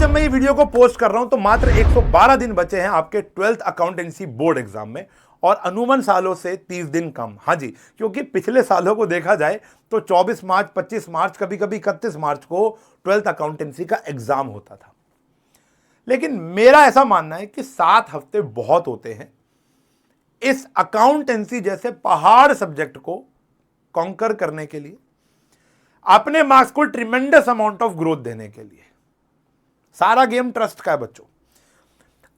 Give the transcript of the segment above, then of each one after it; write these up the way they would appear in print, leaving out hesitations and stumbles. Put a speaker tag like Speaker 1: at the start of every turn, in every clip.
Speaker 1: जब मैं ये वीडियो को पोस्ट कर रहा हूं तो मात्र 112 दिन बचे हैं आपके 12th अकाउंटेंसी बोर्ड एग्जाम में और अनुमान सालों से 30 दिन कम। हाँ जी, क्योंकि पिछले सालों को देखा जाए तो 24 मार्च, 25 मार्च, कभी कभी 31 मार्च को 12th अकाउंटेंसी का एग्जाम होता था। लेकिन मेरा ऐसा मानना है कि 7 हफ्ते बहुत होते हैं इस अकाउंटेंसी जैसे पहाड़ सब्जेक्ट को कॉन्कर करने के लिए, अपने मार्क्स को ट्रिमेंडस अमाउंट ऑफ ग्रोथ देने के लिए। सारा गेम ट्रस्ट का है बच्चों।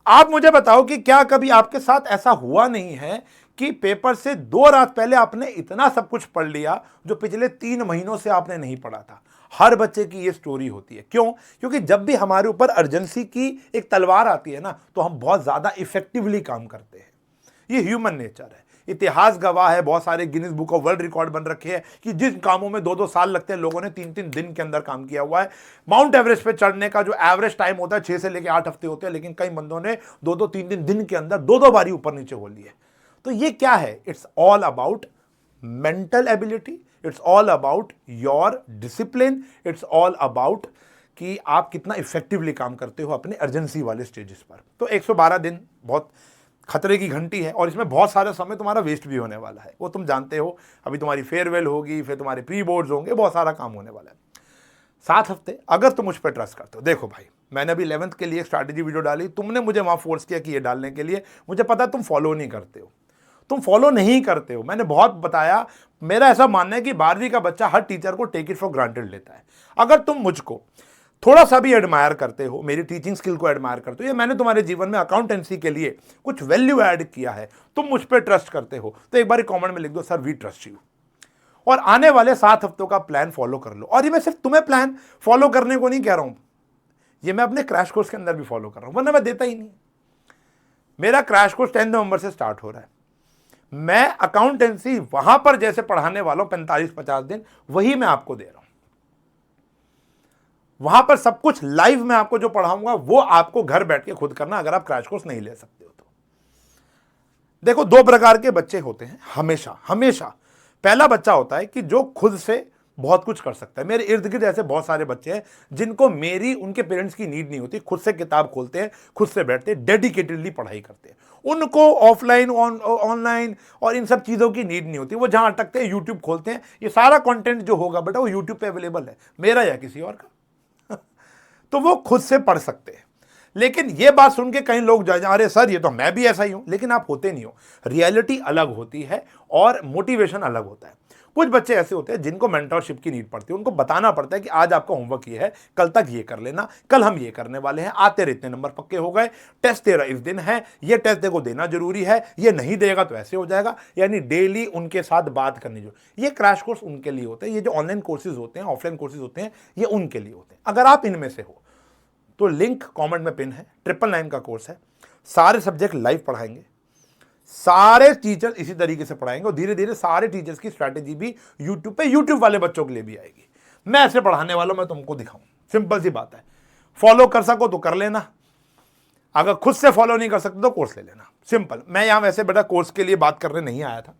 Speaker 1: आप मुझे बताओ कि क्या कभी आपके साथ ऐसा हुआ नहीं है कि पेपर से 2 रात पहले आपने इतना सब कुछ पढ़ लिया जो पिछले 3 महीनों से आपने नहीं पढ़ा था। हर बच्चे की ये स्टोरी होती है। क्यों? क्योंकि जब भी हमारे ऊपर अर्जेंसी की एक तलवार आती है ना, तो हम बहुत ज्यादा इफेक्टिवली काम करते हैं। ये ह्यूमन नेचर है। इतिहास गवाह है, बहुत सारे Guinness book of world record बन रखे हैं कि जिन कामों में 2-2 साल लगते हैं, लोगों ने 3-3 दिन के अंदर काम किया हुआ है। माउंट एवरेस्ट पे चढ़ने का जो एवरेज टाइम होता है 6 से लेकर 8 हफ्ते होते हैं, लेकिन कई बंदों ने 2-2, 3-3 दिन के अंदर 2-2 बारी ऊपर नीचे हो लिए। तो ये क्या है? It's all about mental ability, it's all about your discipline, it's all about कि आप कितना इफेक्टिवली काम करते हो अपने अर्जेंसी वाले स्टेजेस पर। तो 112 दिन बहुत खतरे की घंटी है और इसमें बहुत सारा समय तुम्हारा वेस्ट भी होने वाला है, वो तुम जानते हो। अभी तुम्हारी फेयरवेल होगी, फिर तुम्हारे प्री बोर्ड्स होंगे, बहुत सारा काम होने वाला है। 7 हफ्ते अगर तुम मुझ पर ट्रस्ट करते हो। देखो भाई, मैंने अभी 11th के लिए एक स्ट्रैटेजी वीडियो डाली, तुमने मुझे वहां फोर्स किया कि ये डालने के लिए। मुझे पता है तुम फॉलो नहीं करते हो, तुम फॉलो नहीं करते हो। मैंने बहुत बताया। मेरा ऐसा मानना है कि 12वीं का बच्चा हर टीचर को टेक इट फॉर ग्रांटेड लेता है। अगर तुम मुझको थोड़ा सा भी एडमायर करते हो, मेरी टीचिंग स्किल को एडमायर करते हो, या मैंने तुम्हारे जीवन में अकाउंटेंसी के लिए कुछ वैल्यू ऐड किया है, तुम मुझ पर ट्रस्ट करते हो, तो एक बार कमेंट में लिख दो, सर वी ट्रस्ट यू। और आने वाले 7 हफ्तों का प्लान फॉलो कर लो। और ये मैं सिर्फ तुम्हें प्लान फॉलो करने को नहीं कह रहा हूं, ये मैं अपने क्रैश कोर्स के अंदर भी फॉलो कर रहा हूं, वरना मैं देता ही नहीं। मेरा क्रैश कोर्स 10 नवंबर से स्टार्ट हो रहा है। मैं अकाउंटेंसी वहां पर जैसे पढ़ाने वाला हूं 45-50 दिन, वही मैं आपको दे रहा हूं। वहां पर सब कुछ लाइव मैं आपको जो पढ़ाऊंगा वो आपको घर बैठ के खुद करना, अगर आप क्रैश कोर्स नहीं ले सकते हो तो। देखो, 2 प्रकार के बच्चे होते हैं हमेशा हमेशा। पहला बच्चा होता है कि जो खुद से बहुत कुछ कर सकता है। मेरे इर्द गिर्द ऐसे बहुत सारे बच्चे हैं जिनको मेरी, उनके पेरेंट्स की नीड नहीं होती, खुद से किताब खोलते हैं, खुद से बैठते हैं, डेडिकेटेडली पढ़ाई करते हैं। उनको ऑफलाइन ऑनलाइन और इन सब चीज़ों की नीड नहीं होती। वो जहां अटकते हैं यूट्यूब खोलते हैं, ये सारा कंटेंट जो होगा बेटा वो यूट्यूब पे अवेलेबल है, मेरा या किसी और का। तो वो खुद से पढ़ सकते हैं। लेकिन ये बात सुन के कई लोग जाए, अरे सर ये तो मैं भी ऐसा ही हूं, लेकिन आप होते नहीं हो। रियलिटी अलग होती है और मोटिवेशन अलग होता है। कुछ बच्चे ऐसे होते हैं जिनको मेंटरशिप की नीड पड़ती है। उनको बताना पड़ता है कि आज आपका होमवर्क ये है, कल तक ये कर लेना, कल हम ये करने वाले हैं, आज तेरे इतने नंबर पक्के हो गए, टेस्ट तेरा इस दिन है, ये टेस्ट देखो देना जरूरी है, ये नहीं देगा तो ऐसे हो जाएगा। यानी डेली उनके साथ बात करनी जो, ये क्रैश कोर्स उनके लिए होते हैं। ये जो ऑनलाइन कोर्सेज होते हैं, ऑफलाइन कोर्सेज होते हैं, ये उनके लिए होते हैं। अगर आप इनमें से हो तो लिंक कमेंट में पिन है, 999 का कोर्स है। सारे सब्जेक्ट लाइव पढ़ाएंगे, सारे टीचर्स इसी तरीके से पढ़ाएंगे और धीरे धीरे सारे टीचर्स की स्ट्रैटेजी भी यूट्यूब पे, यूट्यूब वाले बच्चों के लिए भी आएगी। मैं ऐसे पढ़ाने वाला हूं, मैं तुमको दिखाऊं। सिंपल सी बात है, फॉलो कर सको तो कर लेना, अगर खुद से फॉलो नहीं कर सकते तो कोर्स ले लेना। सिंपल। मैं यहां वैसे बेटा कोर्स के लिए बात करने नहीं आया था,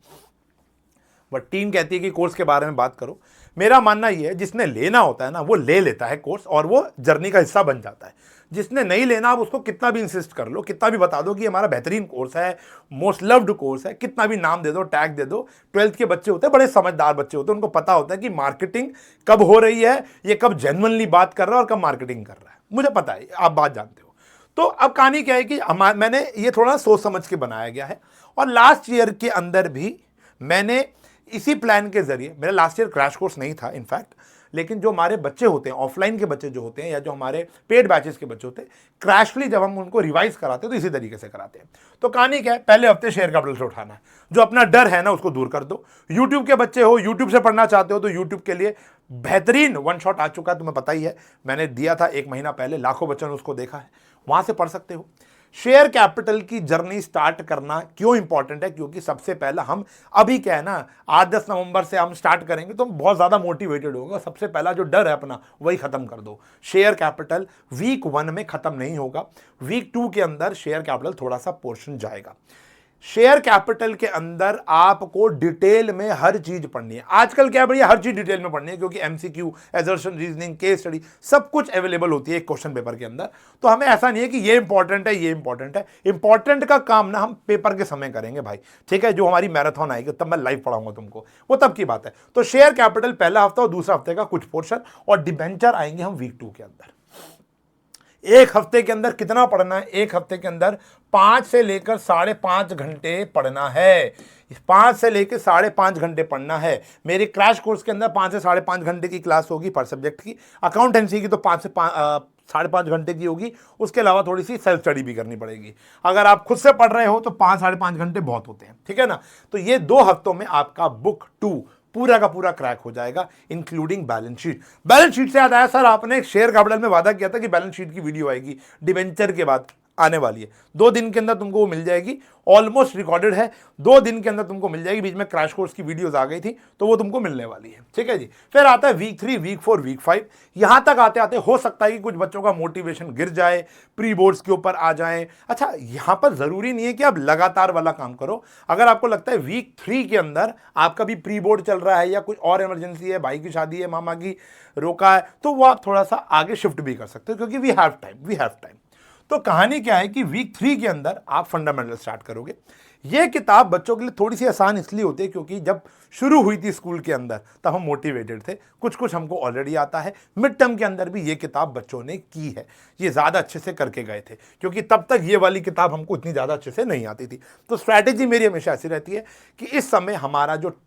Speaker 1: बट टीम कहती है कि कोर्स के बारे में बात करो। मेरा मानना यह है, जिसने लेना होता है ना वो ले लेता है कोर्स और वो जर्नी का हिस्सा बन जाता है। जिसने नहीं लेना, आप उसको कितना भी इंसिस्ट कर लो, कितना भी बता दो कि हमारा बेहतरीन कोर्स है, मोस्ट लव्ड कोर्स है, कितना भी नाम दे दो, टैग दे दो। 12th के बच्चे होते हैं, बड़े समझदार बच्चे होते हैं, उनको पता होता है कि मार्केटिंग कब हो रही है, ये कब जेन्युइनली बात कर रहा है और कब मार्केटिंग कर रहा है। मुझे पता है, आप बात जानते हो। तो अब कहानी क्या है कि मैंने ये थोड़ा सोच समझ के बनाया गया है। और लास्ट ईयर के अंदर भी मैंने इसी प्लान के जरिए, मेरा लास्ट ईयर क्रैश कोर्स नहीं था इनफैक्ट, लेकिन जो हमारे बच्चे होते हैं, ऑफलाइन के बच्चे जो होते हैं या जो हमारे पेड बैचेस के बच्चे होते हैं, क्रैशली जब हम उनको रिवाइज कराते हैं तो इसी तरीके से कराते हैं। तो कहानी क्या है, पहले हफ्ते शेयर कैपिटल से उठाना है, जो अपना डर है ना उसको दूर कर दो। यूट्यूब के बच्चे हो, यूट्यूब से पढ़ना चाहते हो तो यूट्यूब के लिए बेहतरीन वन शॉट आ चुका है, तुम्हें पता ही है, मैंने दिया था 1 महीना पहले, लाखों बच्चों ने उसको देखा है, वहां से पढ़ सकते हो। शेयर कैपिटल की जर्नी स्टार्ट करना क्यों इंपॉर्टेंट है? क्योंकि सबसे पहला हम अभी क्या है ना, 8-10 नवंबर से हम स्टार्ट करेंगे तो हम बहुत ज्यादा मोटिवेटेड होंगे। सबसे पहला जो डर है अपना वही खत्म कर दो। शेयर कैपिटल वीक 1 में खत्म नहीं होगा, वीक 2 के अंदर शेयर कैपिटल थोड़ा सा पोर्शन जाएगा। शेयर कैपिटल के अंदर आपको डिटेल में हर चीज पढ़नी है। आजकल क्या भैया, हर चीज डिटेल में पढ़नी है, क्योंकि MCQ, assertion, reasoning, case study सब कुछ अवेलेबल होती है एक क्वेश्चन पेपर के अंदर। तो हमें ऐसा नहीं है कि ये इंपॉर्टेंट है, ये इंपॉर्टेंट है। इंपॉर्टेंट का काम ना हम पेपर के समय करेंगे भाई, ठीक है। जो हमारी मैराथन आएगी तब मैं लाइव पढ़ाऊंगा तुमको, वो तब की बात है। तो शेयर कैपिटल पहला हफ्ता और दूसरा हफ्ते का कुछ पोर्शन, और डिबेंचर आएंगे हम वीक 2 के अंदर। एक हफ्ते के अंदर कितना पढ़ना है? एक हफ्ते के अंदर 5 से लेकर 5.5 घंटे पढ़ना है। 5 से लेकर 5.5 घंटे पढ़ना है। मेरे क्रैश कोर्स के अंदर 5 से 5.5 घंटे की क्लास होगी पर सब्जेक्ट की। अकाउंटेंसी की तो 5 से 5.5 घंटे की होगी। उसके अलावा थोड़ी सी सेल्फ स्टडी भी करनी पड़ेगी। अगर आप खुद से पढ़ रहे हो तो 5-5.5 घंटे बहुत होते हैं, ठीक है ना। तो ये 2 हफ्तों में आपका बुक 2 पूरा का पूरा क्रैक हो जाएगा, including balance sheet. Balance sheet से याद आया, सर आपने शेयर कैपिटल में वादा किया था कि बैलेंस शीट की वीडियो आएगी, डिबेंचर के बाद आने वाली है। 2 दिन के अंदर तुमको वो मिल जाएगी, ऑलमोस्ट रिकॉर्डेड है। 2 दिन के अंदर तुमको मिल जाएगी। बीच में क्रैश कोर्स की वीडियोस आ गई थी, तो वो तुमको मिलने वाली है, ठीक है जी। फिर आता है वीक 3, वीक 4, वीक 5। यहां तक आते आते हो सकता है कि कुछ बच्चों का मोटिवेशन गिर जाए, प्री बोर्ड्स के ऊपर आ जाए। अच्छा, यहां पर जरूरी नहीं है कि आप लगातार वाला काम करो। अगर आपको लगता है वीक 3 के अंदर आपका भी प्री बोर्ड चल रहा है या कुछ और इमरजेंसी है, भाई की शादी है, मामा की रोका है, तो वो आप थोड़ा सा आगे शिफ्ट भी कर सकते हो, क्योंकि वी हैव टाइम। तो कहानी क्या है कि वीक 3 के अंदर आप फंडामेंटल स्टार्ट करोगे। ये किताब बच्चों के लिए थोड़ी सी आसान इसलिए होती है क्योंकि जब शुरू हुई थी स्कूल के अंदर तब हम मोटिवेटेड थे, कुछ हमको ऑलरेडी आता है। मिड टर्म के अंदर भी ये किताब बच्चों ने की है, ये ज़्यादा अच्छे से करके गए थे, क्योंकि तब तक ये वाली किताब हमको इतनी ज़्यादा अच्छे से नहीं आती थी। तो स्ट्रैटेजी मेरी हमेशा ऐसी रहती है कि इस समय हमारा जो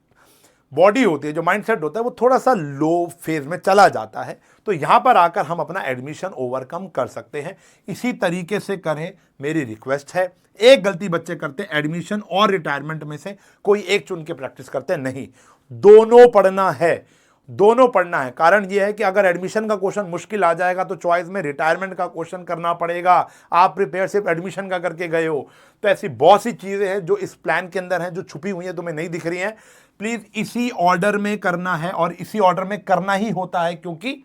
Speaker 1: बॉडी होती है, जो माइंडसेट होता है, वो थोड़ा सा लो फेज में चला जाता है। तो यहां पर आकर हम अपना एडमिशन ओवरकम कर सकते हैं। इसी तरीके से करें, मेरी रिक्वेस्ट है। एक गलती बच्चे करते हैं, एडमिशन और रिटायरमेंट में से कोई एक चुन के प्रैक्टिस करते हैं। नहीं, दोनों पढ़ना है, दोनों पढ़ना है। कारण यह है कि अगर एडमिशन का क्वेश्चन मुश्किल आ जाएगा तो चॉइस में रिटायरमेंट का क्वेश्चन करना पड़ेगा। आप प्रिपेयर सिर्फ एडमिशन का करके गए हो। तो ऐसी बहुत सी चीजें हैं जो इस प्लान के अंदर हैं, जो छुपी हुई हैं, तुम्हें नहीं दिख रही हैं। प्लीज इसी ऑर्डर में करना है, और इसी ऑर्डर में करना ही होता है, क्योंकि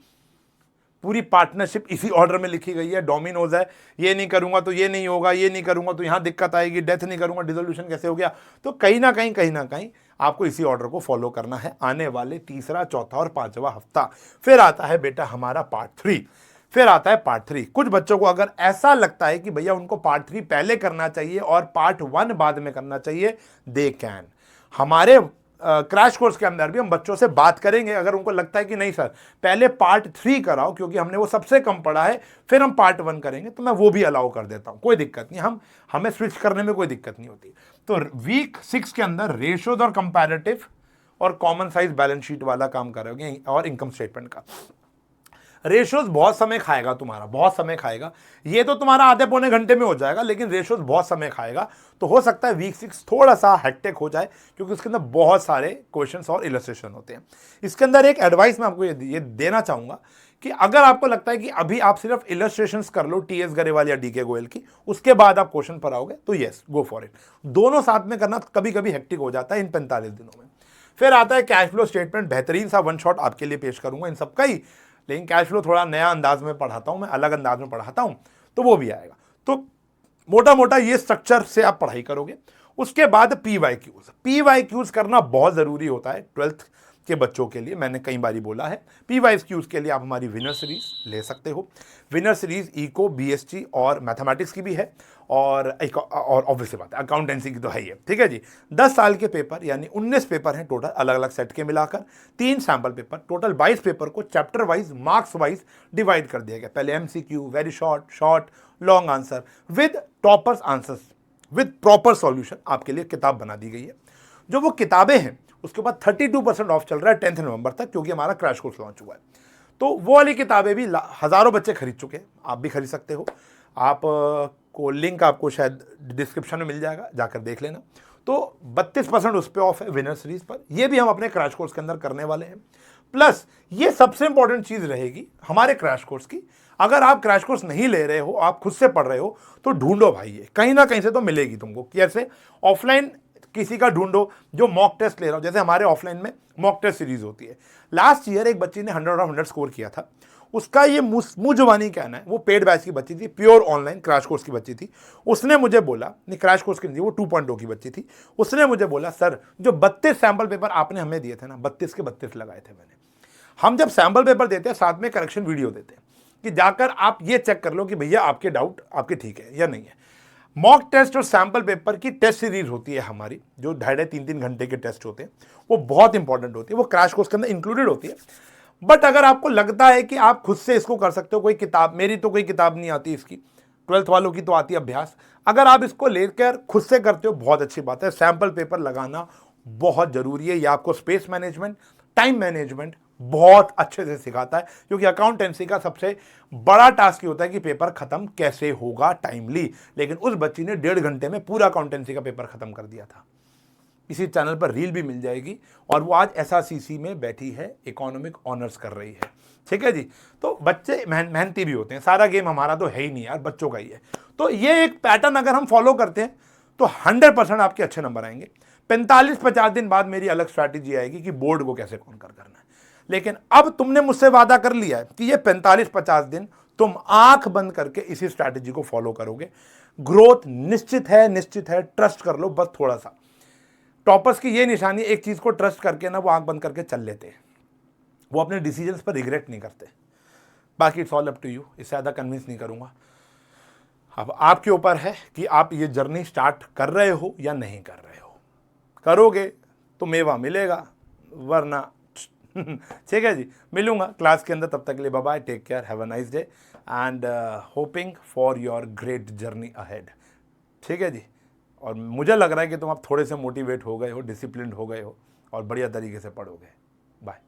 Speaker 1: पूरी पार्टनरशिप इसी ऑर्डर में लिखी गई है। डोमिनोज है, ये नहीं करूंगा तो ये नहीं होगा, ये नहीं करूंगा तो यहां दिक्कत आएगी, डेथ नहीं करूंगा डिसोल्यूशन कैसे हो गया। तो कहीं ना कहीं आपको इसी ऑर्डर को फॉलो करना है आने वाले 3रा, 4था और 5वां हफ्ता। फिर आता है बेटा हमारा पार्ट 3। फिर आता है पार्ट 3। कुछ बच्चों को अगर ऐसा लगता है कि भैया उनको पार्ट 3 पहले करना चाहिए और पार्ट 1 बाद में करना चाहिए, दे कैन। हमारे क्रैश कोर्स के अंदर भी हम बच्चों से बात करेंगे। अगर उनको लगता है कि नहीं सर पहले पार्ट 3 कराओ क्योंकि हमने वो सबसे कम पढ़ा है, फिर हम पार्ट 1 करेंगे, तो मैं वो भी अलाउ कर देता हूं, कोई दिक्कत नहीं। हमें स्विच करने में कोई दिक्कत नहीं होती। तो वीक 6 के अंदर रेशियोज और कंपैरेटिव और कॉमन साइज बैलेंस शीट वाला काम करोगे, और इनकम स्टेटमेंट का। रेशियोज बहुत समय खाएगा तुम्हारा, बहुत समय खाएगा। ये तो तुम्हारा आधे पौने घंटे में हो जाएगा, लेकिन रेशियोज बहुत समय खाएगा। तो हो सकता है वीक 6 थोड़ा सा हेक्टिक हो जाए, क्योंकि उसके अंदर बहुत सारे क्वेश्चंस और इलस्ट्रेशन होते हैं। इसके अंदर एक एडवाइस मैं आपको ये देना चाहूंगा कि अगर आपको लगता है कि अभी आप सिर्फ इलस्ट्रेशंस कर लो टीएस गरेवाल या डीके गोयल की, उसके बाद आप क्वेश्चन पर आओगे, तो यस गो फॉर इट। दोनों साथ में करना कभी कभी हेक्टिक हो जाता है इन 45 दिनों में। फिर आता है कैश फ्लो स्टेटमेंट, बेहतरीन सा वन शॉट आपके लिए पेश करूंगा इन सबका ही, लेकिन कैश फ्लो थोड़ा नया अंदाज में पढ़ाता हूं मैं, अलग अंदाज में पढ़ाता हूं, तो वो भी आएगा। तो मोटा मोटा ये स्ट्रक्चर से आप पढ़ाई करोगे। उसके बाद पीवाईक्यूज करना बहुत जरूरी होता है 12th के बच्चों के लिए। मैंने कई बारी बोला है, पीवाईक्यूज के लिए आप हमारी विनर सीरीज ले सकते हो। विनर सीरीज इको, बीएसटी और मैथमेटिक्स की भी है, और ऑब्वियसली बात है अकाउंटेंसी की तो है ही है, ठीक है जी। 10 साल के पेपर यानी 19 पेपर हैं टोटल, अलग अलग सेट के मिलाकर 3 सैंपल पेपर, टोटल 22 पेपर को chapter wise, marks wise divide कर दिया गया। पहले MCQ, very short, long answer with toppers answers with proper solution आपके लिए किताब बना दी गई है। जो वो किताबें हैं उसके बाद 32% ऑफ चल रहा है 10th नवंबर तक, क्योंकि हमारा क्रैश कोर्स लॉन्च हुआ है। तो वो वाली किताबें भी हज़ारों बच्चे खरीद चुके हैं, आप भी खरीद सकते हो। आप को लिंक आपको शायद डिस्क्रिप्शन में मिल जाएगा, जाकर देख लेना। तो 32% उस पर ऑफ है विनर सीरीज पर। ये भी हम अपने क्रैश कोर्स के अंदर करने वाले हैं। प्लस ये सबसे इंपॉर्टेंट चीज़ रहेगी हमारे क्रैश कोर्स की, अगर आप क्रैश कोर्स नहीं ले रहे हो, आप खुद से पढ़ रहे हो, तो ढूंढो भाई, ये कहीं ना कहीं से तो मिलेगी तुमको। कैसे? ऑफलाइन किसी का ढूंढो जो मॉक टेस्ट ले रहा हो, जैसे हमारे ऑफलाइन में मॉक टेस्ट सीरीज होती है। लास्ट ईयर एक बच्ची ने 100 और 100 स्कोर किया था, उसका ये मुंह जुबानी कहना है, वो पेड बैच की बच्ची थी, प्योर ऑनलाइन क्रैश कोर्स की बच्ची थी। उसने मुझे बोला, नहीं क्रैश कोर्स की नहीं थी, वो 2.0 की बच्ची थी। उसने मुझे बोला सर जो 32 सैंपल पेपर आपने हमें दिए थे ना, 32 के 32 लगाए थे मैंने। हम जब सैंपल पेपर देते हैं साथ में करेक्शन वीडियो देते हैं कि जाकर आप ये चेक कर लो कि भैया आपके डाउट आपके ठीक है या नहीं है। मॉक टेस्ट और सैंपल पेपर की टेस्ट सीरीज होती है हमारी, जो 2.5-3 घंटे के टेस्ट होते हैं, वो बहुत इंपॉर्टेंट होती है, वो क्रैश कोर्स के अंदर इंक्लूडेड होती है। बट अगर आपको लगता है कि आप खुद से इसको कर सकते हो, कोई किताब, मेरी तो कोई किताब नहीं आती इसकी, 12th वालों की तो आती है अभ्यास, अगर आप इसको लेकर खुद से करते हो बहुत अच्छी बात है। सैंपल पेपर लगाना बहुत जरूरी है, यह आपको स्पेस मैनेजमेंट, टाइम मैनेजमेंट बहुत अच्छे से सिखाता है, क्योंकि अकाउंटेंसी का सबसे बड़ा टास्क ये होता है कि पेपर खत्म कैसे होगा टाइमली। लेकिन उस बच्ची ने 1.5 घंटे में पूरा अकाउंटेंसी का पेपर खत्म कर दिया था। इसी चैनल पर रील भी मिल जाएगी, और वो आज एसआरसीसी में बैठी है, इकोनॉमिक ऑनर्स कर रही है। ठीक है जी। तो बच्चे मेहनती भी होते हैं, सारा गेम हमारा तो है ही नहीं यार, बच्चों का ही है। तो ये एक पैटर्न अगर हम फॉलो करते हैं तो 100% आपके अच्छे नंबर आएंगे। 45-50 दिन बाद मेरी अलग स्ट्रैटेजी आएगी कि बोर्ड को कैसे कॉन्कर करना है। लेकिन अब तुमने मुझसे वादा कर लिया है कि ये 45-50 दिन तुम आंख बंद करके इसी स्ट्रैटेजी को फॉलो करोगे। ग्रोथ निश्चित है, निश्चित है, ट्रस्ट कर लो बस थोड़ा सा। टॉपर्स की ये निशानी, एक चीज को ट्रस्ट करके ना वो आंख बंद करके चल लेते हैं, वो अपने डिसीजंस पर रिग्रेट नहीं करते। बाकी it's all up to you, इससे ज़्यादा कन्विंस नहीं करूंगा। अब आपके ऊपर है कि आप ये जर्नी स्टार्ट कर रहे हो या नहीं कर रहे हो। करोगे तो मेवा मिलेगा, वरना ठीक है जी। मिलूंगा क्लास के अंदर, तब तक के लिए bye bye, take care, have a nice day and hoping for your great journey ahead. ठीक है जी। और मुझे लग रहा है कि तुम आप थोड़े से मोटिवेट हो गए हो, डिसिप्लिन हो गए हो और बढ़िया तरीके से पढ़ोगे। बाय।